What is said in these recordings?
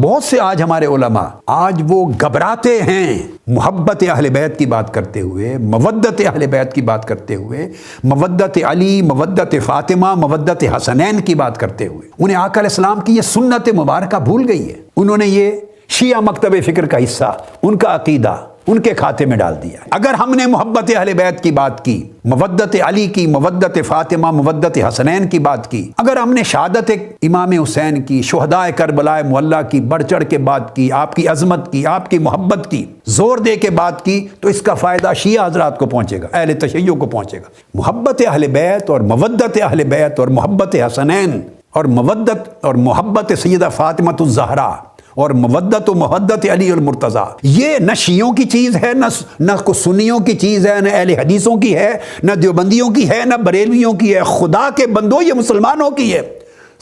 بہت سے آج ہمارے علماء آج وہ گھبراتے ہیں محبت اہل بیت کی بات کرتے ہوئے، مودت اہل بیت کی بات کرتے ہوئے، مودت علی، مودت فاطمہ، مودت حسنین کی بات کرتے ہوئے۔ انہیں آقا علیہ السلام کی یہ سنت مبارکہ بھول گئی ہے۔ انہوں نے یہ شیعہ مکتب فکر کا حصہ، ان کا عقیدہ ان کے کھاتے میں ڈال دیا۔ اگر ہم نے محبت اہل بیت کی بات کی، مودت علی کی، مودت فاطمہ، مودت حسنین کی بات کی، اگر ہم نے شہادت امام حسین کی، شہداء کربلا معلیٰ کی بڑھ چڑھ کے بات کی، آپ کی عظمت کی، آپ کی محبت کی زور دے کے بات کی، تو اس کا فائدہ شیعہ حضرات کو پہنچے گا، اہل تشیع کو پہنچے گا۔ محبت اہل بیت اور مودت اہل بیت اور محبت حسنین اور مودت اور محبت سیدہ فاطمۃ الزہرا اور مودت و محبت علی المرتضیٰ، یہ نہ شیعوں کی چیز ہے، نہ سنیوں کی چیز ہے، نہ اہل حدیثوں کی ہے، نہ دیوبندیوں کی ہے، نہ بریلویوں کی ہے۔ خدا کے بندوں، یہ مسلمانوں کی ہے،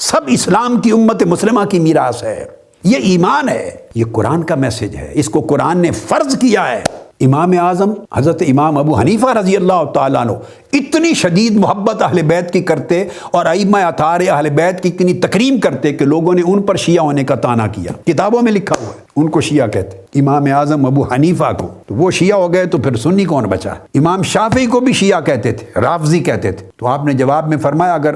سب اسلام کی امت مسلمہ کی میراث ہے، یہ ایمان ہے، یہ قرآن کا میسج ہے، اس کو قرآن نے فرض کیا ہے۔ امام اعظم حضرت امام ابو حنیفہ رضی اللہ تعالیٰ عنہ اتنی شدید محبت اہل بیت کی کرتے اور ائمہ اطہار اہل بیت کی اتنی تکریم کرتے کہ لوگوں نے ان پر شیعہ ہونے کا طعنہ کیا، کتابوں میں لکھا ہوا ہے، ان کو شیعہ کہتے، امام اعظم ابو حنیفہ کو، تو وہ شیعہ ہو گئے تو پھر سنی کون بچا؟ امام شافعی کو بھی شیعہ کہتے تھے، رافضی کہتے تھے، تو آپ نے جواب میں فرمایا اگر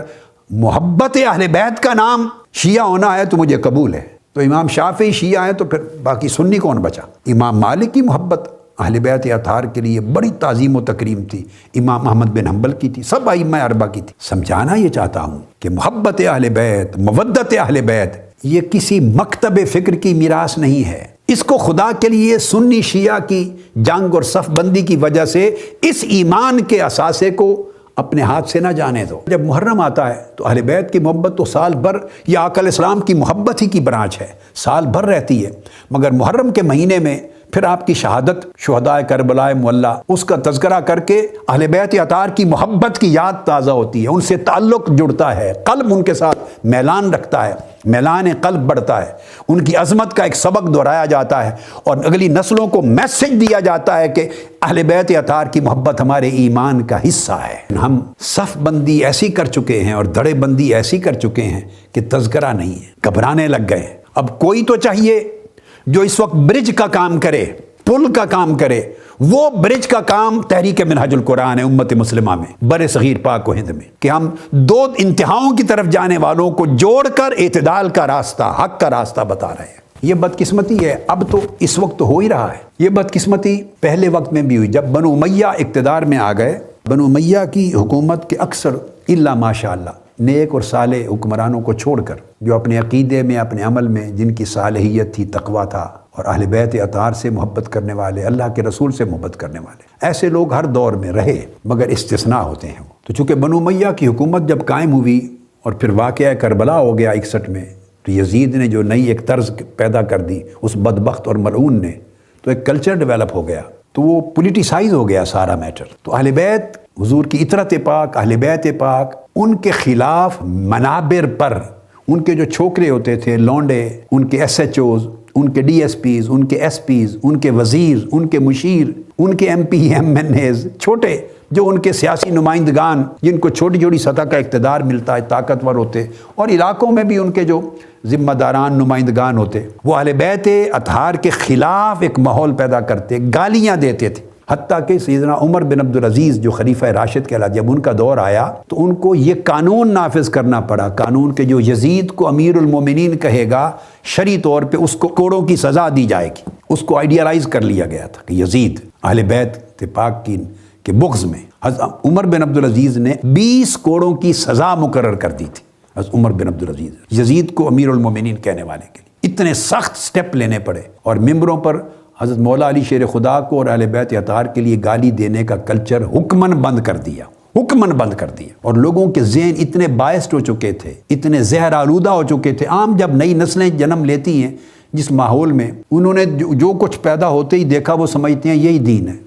محبت اہل بیت کا نام شیعہ ہونا ہے تو مجھے قبول ہے، تو امام شافعی شیعہ ہیں تو پھر باقی سنی کون بچا؟ امام مالک کی محبت اہل بیت اطہار کے لیے بڑی تعظیم و تکریم تھی، امام احمد بن حنبل کی تھی، سب ائمہ اربعہ کی تھی۔ سمجھانا یہ چاہتا ہوں کہ محبت اہل بیت، مودت اہل بیت یہ کسی مکتب فکر کی میراث نہیں ہے، اس کو خدا کے لیے سنی شیعہ کی جنگ اور صف بندی کی وجہ سے اس ایمان کے اثاثے کو اپنے ہاتھ سے نہ جانے دو۔ جب محرم آتا ہے تو اہل بیت کی محبت تو سال بھر، یہ آقا علیہ السلام کی محبت ہی کی برانچ ہے، سال بھر رہتی ہے، مگر محرم کے مہینے میں پھر آپ کی شہادت شہداء کربلا معلیٰ اس کا تذکرہ کر کے اہل بیت اطہار کی محبت کی یاد تازہ ہوتی ہے، ان سے تعلق جڑتا ہے، قلب ان کے ساتھ میلان رکھتا ہے، میلان قلب بڑھتا ہے، ان کی عظمت کا ایک سبق دہرایا جاتا ہے اور اگلی نسلوں کو میسج دیا جاتا ہے کہ اہل بیت اطہار کی محبت ہمارے ایمان کا حصہ ہے۔ ہم صف بندی ایسی کر چکے ہیں اور دھڑے بندی ایسی کر چکے ہیں کہ تذکرہ نہیں ہے، گھبرانے لگ گئے۔ اب کوئی تو چاہیے جو اس وقت برج کا کام کرے، پل کا کام کرے، وہ برج کا کام تحریک منہج القرآن ہے امت مسلمہ میں، بر صغیر پاک و ہند میں، کہ ہم دو انتہاؤں کی طرف جانے والوں کو جوڑ کر اعتدال کا راستہ، حق کا راستہ بتا رہے ہیں۔ یہ بدقسمتی ہے، اب تو اس وقت تو ہو ہی رہا ہے، یہ بدقسمتی پہلے وقت میں بھی ہوئی جب بنو امیہ اقتدار میں آ گئے۔ بنو امیہ کی حکومت کے اکثر الا ماشاء اللہ نیک اور صالح حکمرانوں کو چھوڑ کر، جو اپنے عقیدے میں، اپنے عمل میں جن کی صالحیت تھی، تقویٰ تھا اور اہل بیت اطہار سے محبت کرنے والے، اللہ کے رسول سے محبت کرنے والے، ایسے لوگ ہر دور میں رہے، مگر استثناء ہوتے ہیں۔ تو چونکہ بنو امیہ کی حکومت جب قائم ہوئی اور پھر واقعہ کربلا ہو گیا 61 میں، تو یزید نے جو نئی ایک طرز پیدا کر دی اس بدبخت اور ملعون نے، تو ایک کلچر ڈیولپ ہو گیا، تو وہ پولیٹیسائز ہو گیا سارا میٹر۔ تو اہل بیت حضور کی عطرت پاک، اہل بیت پاک، ان کے خلاف منابر پر ان کے جو چھوکرے ہوتے تھے، لونڈے، ان کے ایس ایچ اوز، ان کے ڈی ایس پیز، ان کے ایس پیز، ان کے وزیر، ان کے مشیر، ان کے M P M N As, چھوٹے جو ان کے سیاسی نمائندگان جن کو چھوٹی چھوٹی سطح کا اقتدار ملتا ہے، طاقتور ہوتے، اور علاقوں میں بھی ان کے جو ذمہ داران نمائندگان ہوتے، وہ اہل بیت اطہار کے خلاف ایک ماحول پیدا کرتے، گالیاں دیتے تھے۔ حتیٰ کہ سیدنا عمر بن عبدالعزیز جو خلیفہ راشد کہلاتے، جب ان کا دور آیا تو ان کو یہ قانون نافذ کرنا پڑا، قانون کے جو یزید کو امیر المومنین کہے گا شرعی طور پہ اس کو کوڑوں کی سزا دی جائے گی۔ اس کو آئیڈیالائز کر لیا گیا تھا کہ یزید اہل بیت پاک کے بغض میں حضرت عمر بن عبدالعزیز نے 20 کوڑوں کی سزا مقرر کر دی تھی۔ حضرت عمر بن عبدالعزیز یزید کو امیر المومنین کہنے والے کے لیے اتنے سخت سٹیپ لینے پڑے، اور ممبروں پر حضرت مولا علی شیر خدا کو اور اہل بیت اطہار کے لیے گالی دینے کا کلچر حکماً بند کر دیا، حکماً بند کر دیا۔ اور لوگوں کے ذہن اتنے بائسڈ ہو چکے تھے، اتنے زہر آلودہ ہو چکے تھے۔ عام جب نئی نسلیں جنم لیتی ہیں جس ماحول میں، انہوں نے جو کچھ پیدا ہوتے ہی دیکھا وہ سمجھتے ہیں یہی دین ہے،